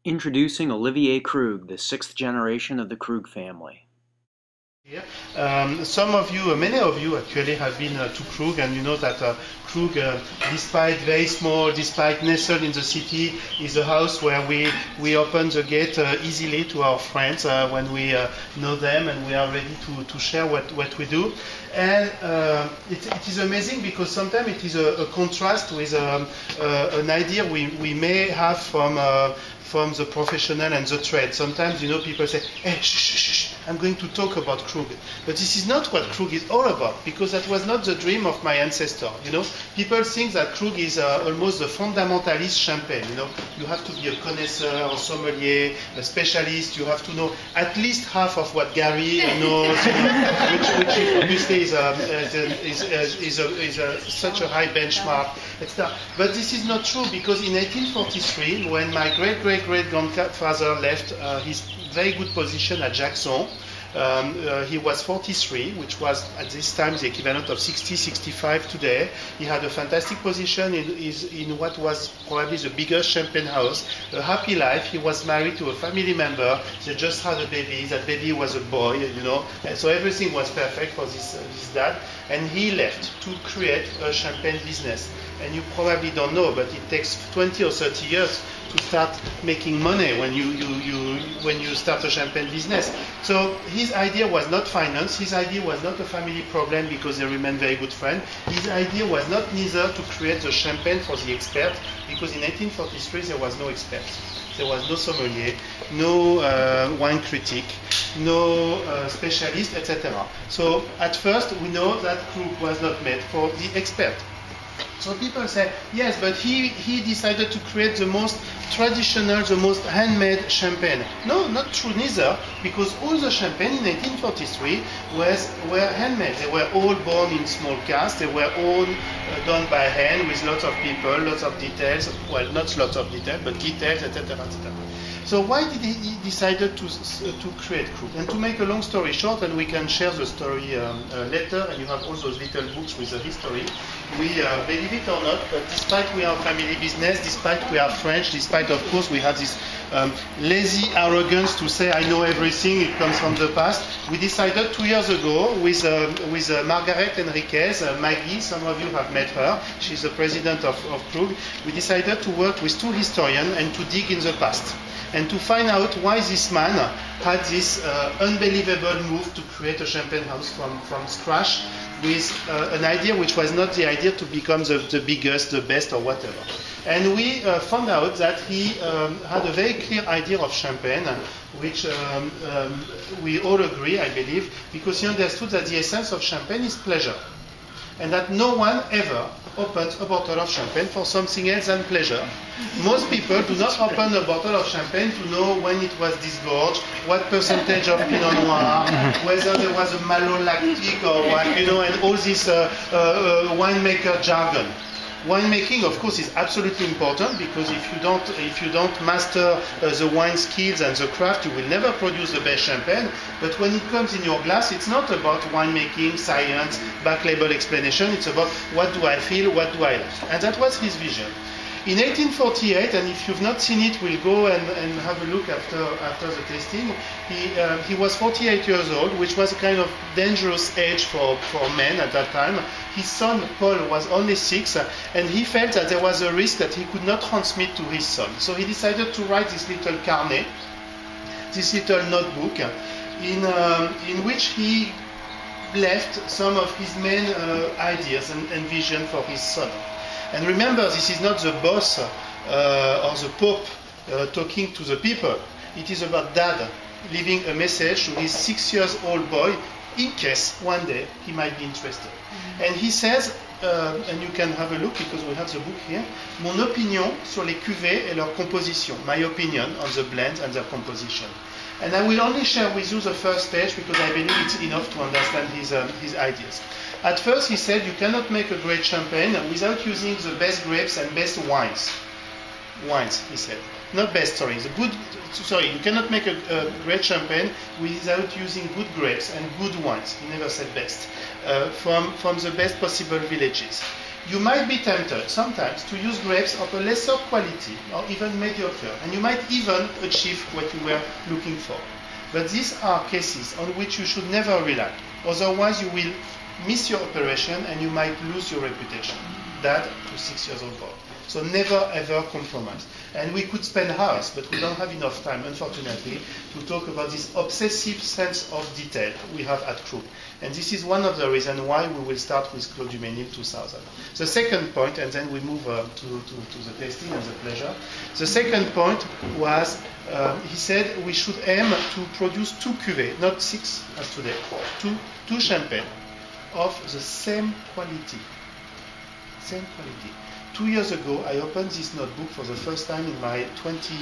Introducing Olivier Krug, the sixth generation of the Krug family. Some of you, many of you actually have been to Krug, and you know that Krug, despite very small, despite nestled in the city, is a house where we open the gate easily to our friends when we know them, and we are ready to share what we do. And it is amazing because sometimes it is a contrast with an idea we may have from the professional and the trade. Sometimes, you know, people say, hey, shh, shh, shh, I'm going to talk about Krug. But this is not what Krug is all about, because that was not the dream of my ancestor. You know, people think that Krug is almost the fundamentalist champagne. You know, you have to be a connoisseur, a sommelier, a specialist. You have to know at least half of what Gary knows, you know, which obviously is such a high benchmark, etc. But this is not true, because in 1843, when my great-great-great-grandfather left his very good position at Jackson, he was 43, which was at this time the equivalent of 60, 65 today. He had a fantastic position in what was probably the biggest champagne house, a happy life. He was married to a family member. They just had a baby. That baby was a boy, you know. And so everything was perfect for this dad. And he left to create a champagne business. And you probably don't know, but it takes 20 or 30 years to start making money when you start a champagne business. So his idea was not finance. His idea was not a family problem, because they remained very good friends. His idea was not neither to create the champagne for the expert, because in 1843 there was no expert. There was no sommelier, no wine critic, no specialist, etc. So at first we know that Krug was not made for the expert. So people say, yes, but he decided to create the most traditional, the most handmade champagne. No, not true neither, because all the champagne in 1843 were handmade. They were all born in small casks. They were all done by hand with lots of people, lots of details. Well, not lots of details, but details, etc., etc. So why did he decided to create Krug? And to make a long story short, and we can share the story later, and you have all those little books with the history. We, believe it or not, but despite we are family business, despite we are French, despite of course we have this lazy arrogance to say I know everything, it comes from the past, we decided 2 years ago with Margaret Enriquez, Maggie, some of you have met her, she's the president of Krug, we decided to work with two historians and to dig in the past, and to find out why this man had this unbelievable move to create a champagne house from scratch, with an idea which was not the idea to become the biggest, the best, or whatever. And we found out that he had a very clear idea of champagne, which we all agree, I believe, because he understood that the essence of champagne is pleasure. And that no one ever opens a bottle of champagne for something else than pleasure. Most people do not open a bottle of champagne to know when it was disgorged, what percentage of Pinot Noir, whether there was a malolactic or what, you know, and all this winemaker jargon. Winemaking, of course, is absolutely important, because if you don't master the wine skills and the craft, you will never produce the best champagne. But when it comes in your glass, it's not about winemaking, science, back label explanation. It's about what do I feel, what do I like. And that was his vision. In 1848, and if you've not seen it, we'll go and have a look after the tasting. He was 48 years old, which was a kind of dangerous age for men at that time. His son, Paul, was only 6, and he felt that there was a risk that he could not transmit to his son. So he decided to write this little carnet, this little notebook, in which he left some of his main ideas and vision for his son. And remember, this is not the boss or the Pope talking to the people. It is about dad leaving a message to his 6-year-old boy, in case one day he might be interested. And he says, and you can have a look because we have the book here, Mon opinion sur les cuvées et leur composition. My opinion on the blends and their composition. And I will only share with you the first page because I believe it's enough to understand his ideas. At first he said you cannot make a great champagne without using the best grapes and best wines. Wines, he said. Not best, sorry. You cannot make a great champagne without using good grapes and good wines. He never said best. From the best possible villages. You might be tempted sometimes to use grapes of a lesser quality or even mediocre, and you might even achieve what you were looking for. But these are cases on which you should never rely. Otherwise, you will miss your operation and you might lose your reputation. Dad to 6 years old boy. So never ever compromise. And we could spend hours, but we don't have enough time, unfortunately, to talk about this obsessive sense of detail we have at Krug. And this is one of the reasons why we will start with Clos du Mesnil 2000. The second point, and then we move to the tasting and the pleasure. The second point was, he said we should aim to produce 2 cuvées, not 6 as today, two champagne of the same quality. Same quality. 2 years ago, I opened this notebook for the first time in my 20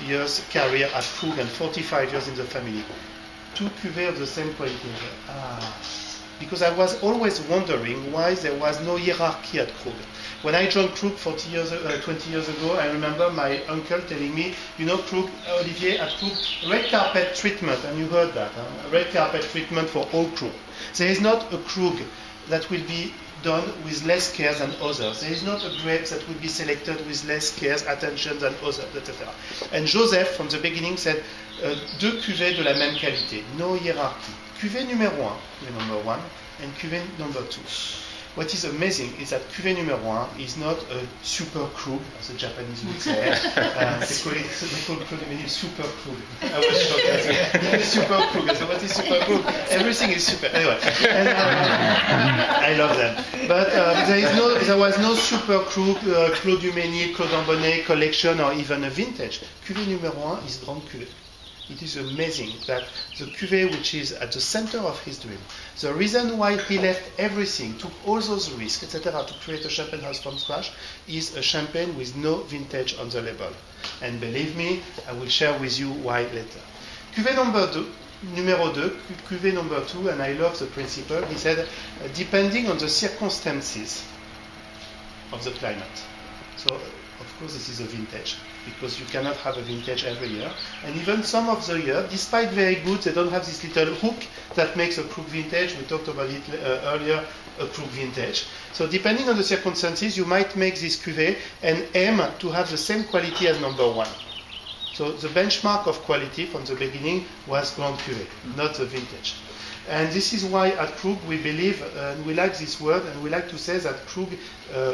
years career at Krug and 45 years in the family. 2 cuvées of the same quality. Because I was always wondering why there was no hierarchy at Krug. When I joined Krug 20 years ago, I remember my uncle telling me, you know, Krug, Olivier, at Krug, red carpet treatment, and you heard that, red carpet treatment for all Krug. There is not a Krug that will be done with less care than others. There is not a grape that will be selected with less care, attention than others, etc. And Joseph, from the beginning, said, 2 cuvées de la même qualité, no hierarchy. Cuvée numéro 1, cuvée number 1, and cuvée number 2. What is amazing is that cuvée numéro 1 is not a super Krug, as the Japanese would say. They call Clos du Mesnil super Krug. I was shocked. Super Krug. So what is super Krug? Everything is super. Anyway, and, I love them. But there was no super Krug, Clos du Mesnil, Clos d'Ambonnet collection, or even a vintage. Cuvée numéro 1 is Grande Cuvée. It is amazing that the cuvée which is at the center of his dream, the reason why he left everything, took all those risks, etc., to create a champagne house from scratch, is a champagne with no vintage on the label. And believe me, I will share with you why later. Cuvée numéro 2, cuvée number 2, and I love the principle. He said, depending on the circumstances of the climate. So, of course, this is a vintage, because you cannot have a vintage every year. And even some of the year, despite very good, they don't have this little hook that makes a Krug vintage. We talked about it earlier, a Krug vintage. So depending on the circumstances, you might make this cuvée and aim to have the same quality as number 1. So the benchmark of quality from the beginning was Grande Cuvée, not the vintage. And this is why at Krug we believe, and we like this word, and we like to say that Krug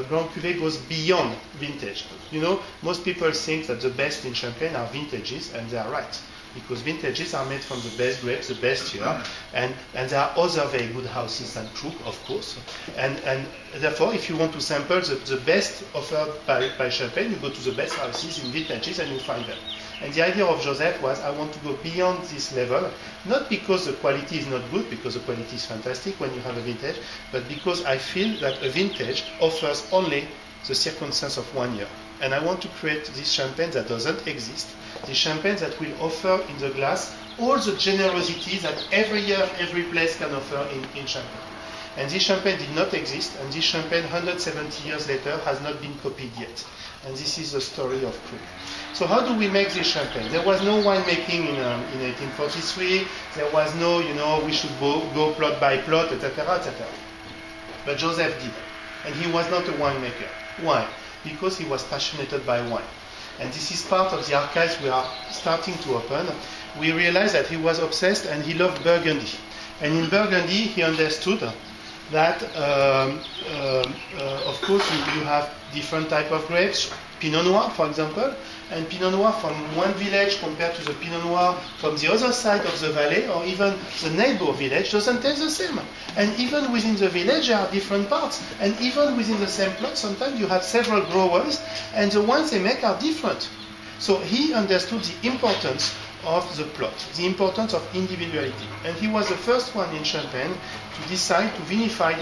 Grand Cuvée goes beyond vintage. You know, most people think that the best in Champagne are vintages, and they are right. Because vintages are made from the best grapes, the best year, and there are other very good houses than Krug, of course. And therefore, if you want to sample the best offered by Champagne, you go to the best houses in vintages and you find them. And the idea of Joseph was, I want to go beyond this level, not because the quality is not good, because the quality is fantastic when you have a vintage, but because I feel that a vintage offers only the circumstance of 1 year. And I want to create this champagne that doesn't exist, the champagne that will offer in the glass all the generosity that every year, every place can offer in champagne. And this champagne did not exist, and this champagne 170 years later has not been copied yet. And this is the story of Krug. So how do we make this champagne? There was no winemaking in 1843. There was no, we should go plot by plot, etc., etc. But Joseph did. And he was not a winemaker. Why? Because he was passionate by wine. And this is part of the archives we are starting to open. We realized that he was obsessed and he loved Burgundy. And in Burgundy, he understood that, of course, you have different type of grapes. Pinot Noir, for example, and Pinot Noir from one village compared to the Pinot Noir from the other side of the valley, or even the neighbor village, doesn't taste the same. And even within the village, there are different parts. And even within the same plot, sometimes you have several growers, and the wines they make are different. So he understood the importance of the plot, the importance of individuality. And he was the first one in Champagne to decide to vinify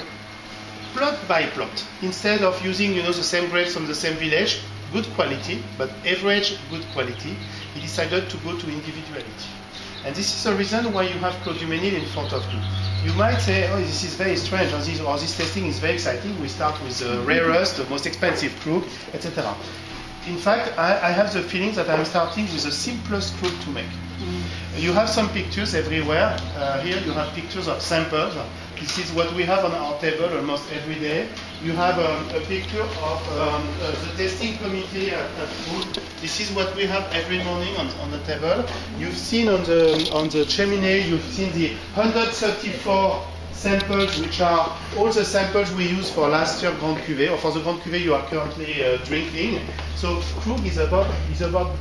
plot by plot. Instead of using, the same grapes from the same village, good quality, but average good quality, he decided to go to individuality. And this is the reason why you have Clos du Mesnil in front of you. You might say, oh, this is very strange, or this tasting is very exciting. We start with the rarest, the most expensive Krug, etc. In fact, I have the feeling that I'm starting with the simplest Krug to make. You have some pictures everywhere. Here you have pictures of samples. This is what we have on our table almost every day. you have a picture of the testing committee at Krug. This is what we have every morning on the table. You've seen on the chimney, you've seen the 134 samples, which are all the samples we used for last year Grand Cuvée, or for the Grand Cuvée you are currently drinking. So Krug is about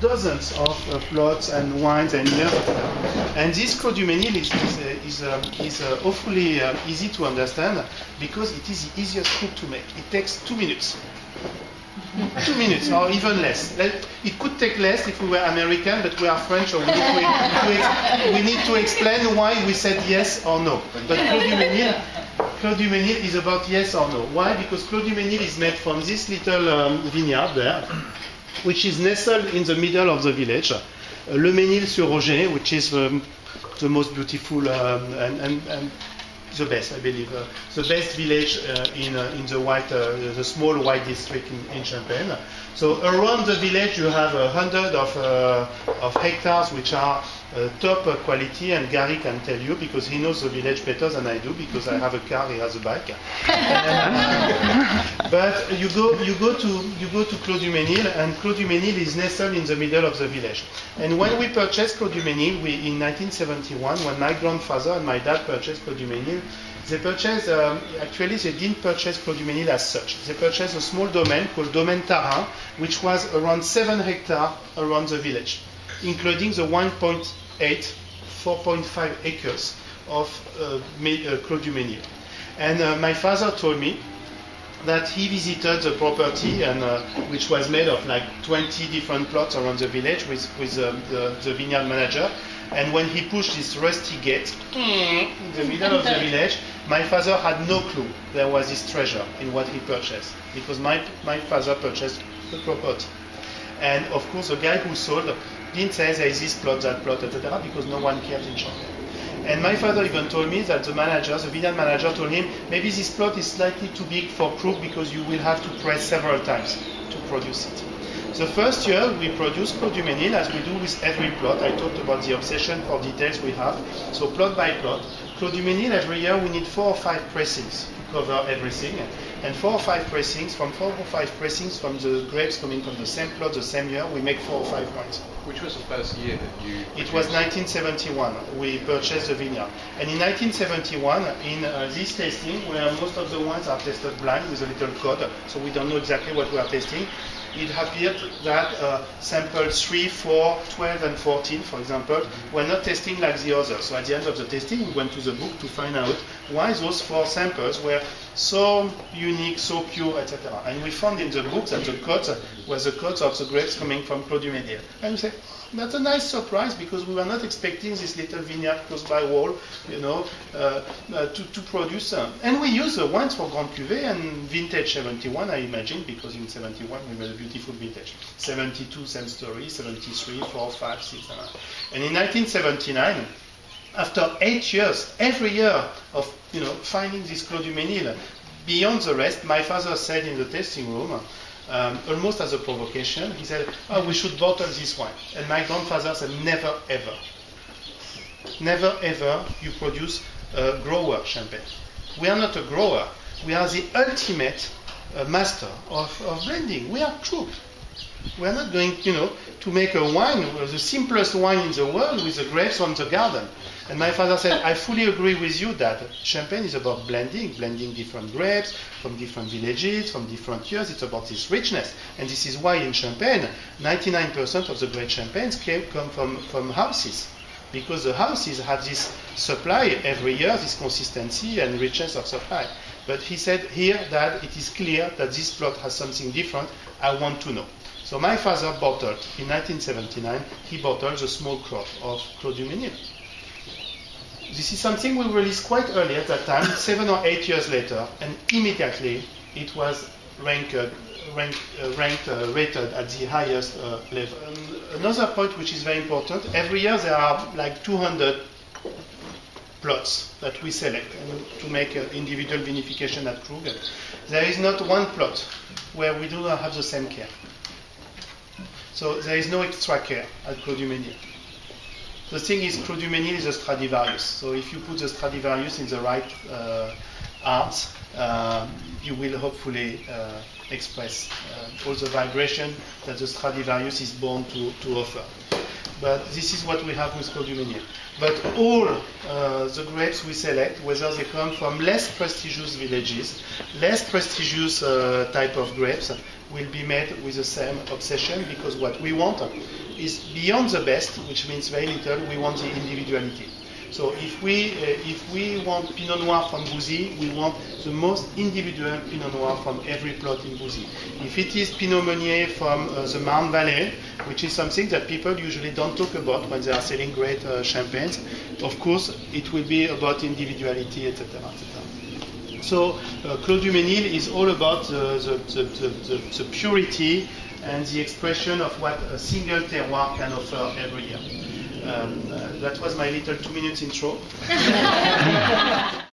dozens of plots and wines and years. And this Clos du Mesnil is awfully easy to understand because it is the easiest Krug to make. It takes 2 minutes. 2 minutes or even less. It could take less if we were American, but we are French, so we need to explain why we said yes or no. But Clos du Mesnil is about yes or no. Why? Because Clos du Mesnil is made from this little vineyard there, which is nestled in the middle of the village. Le Mesnil-sur-Roger, which is the most beautiful and the best, I believe, the best village in the small white district in Champagne. So around the village you have 100 of hectares which are top quality, and Gary can tell you because he knows the village better than I do because I have a car, he has a bike. But you go to Clos du Mesnil, and Clos du Mesnil is nestled in the middle of the village. And when we purchased Clos du Mesnil, in 1971, when my grandfather and my dad purchased Clos du Mesnil, they purchased, actually they didn't purchase Clos du Mesnil as such. They purchased a small domain called Domaine Tarin, which was around 7 hectares around the village, including the 4.5 acres of Clos du Mesnil. And my father told me that he visited the property, and which was made of like 20 different plots around the village with the vineyard manager. And when he pushed this rusty gate in the middle of the village, my father had no clue there was this treasure in what he purchased, because my father purchased the property. And of course, the guy who sold didn't say there is this plot, that plot, etc., because no one cared in Champagne. And my father even told me that the vineyard manager told him, maybe this plot is slightly too big for Krug because you will have to press several times to produce it. The first year we produced Clos du Mesnil, as we do with every plot. I talked about the obsession for details we have. So plot by plot. Clos du Mesnil, every year we need 4 or 5 pressings to cover everything. And 4 or 5 pressings, from the grapes coming from the same plot, the same year, we make 4 or 5 wines. Which was the first year that you produced? It was 1971. We purchased the vineyard. And in 1971, in this tasting, where most of the wines are tested blind with a little code, so we don't know exactly what we are tasting, it appeared that samples 3, 4, 12, and 14, for example, were not tasting like the others. So at the end of the tasting, we went to the book to find out why those 4 samples were so unique, so pure, etc. And we found in the book that the codes were the codes of the grapes coming from Clos du Mesnil. And we say, that's a nice surprise because we were not expecting this little vineyard close by wall, to produce. And we use the wines for Grand Cuvée and vintage 71, I imagine, because in 71 we made a beautiful vintage. 72, same story, 73, 4, 5, 6, 7. And in 1979, after 8 years, every year of finding this Clos du Mesnil, beyond the rest, my father said in the tasting room, almost as a provocation, he said, "Oh, we should bottle this wine." And my grandfather said, "Never ever, never ever you produce a grower champagne. We are not a grower. We are the ultimate master of blending. We are Krug. We are not going, to make a wine, the simplest wine in the world with the grapes from the garden." And my father said, "I fully agree with you that Champagne is about blending different grapes from different villages, from different years. It's about this richness. And this is why in Champagne, 99% of the great champagnes come from houses. Because the houses have this supply every year, this consistency and richness of supply. But he said here that it is clear that this plot has something different. I want to know." So my father bottled, in 1979, he bottled the small crop of Clos du Mesnil. This is something we released quite early at that time, 7 or 8 years later, and immediately it was rated at the highest level. Another point which is very important, every year there are like 200 plots that we select to make individual vinification at Krug. There is not one plot where we do not have the same care. So there is no extra care at Clos du Mesnil. The thing is, Clos du Mesnil is a Stradivarius. So if you put the Stradivarius in the right art, you will hopefully express all the vibration that the Stradivarius is born to offer. But this is what we have with Clos du Mesnil. But all the grapes we select, whether they come from less prestigious villages, less prestigious type of grapes, will be made with the same obsession, because what we want is beyond the best, which means very little, we want the individuality. So if we want Pinot Noir from Bouzy, we want the most individual Pinot Noir from every plot in Bouzy. If it is Pinot Meunier from the Marne Valley, which is something that people usually don't talk about when they are selling great champagnes, of course it will be about individuality, etc. etc. So Clos du Mesnil is all about the purity and the expression of what a single terroir can offer every year. That was my little 2 minutes intro.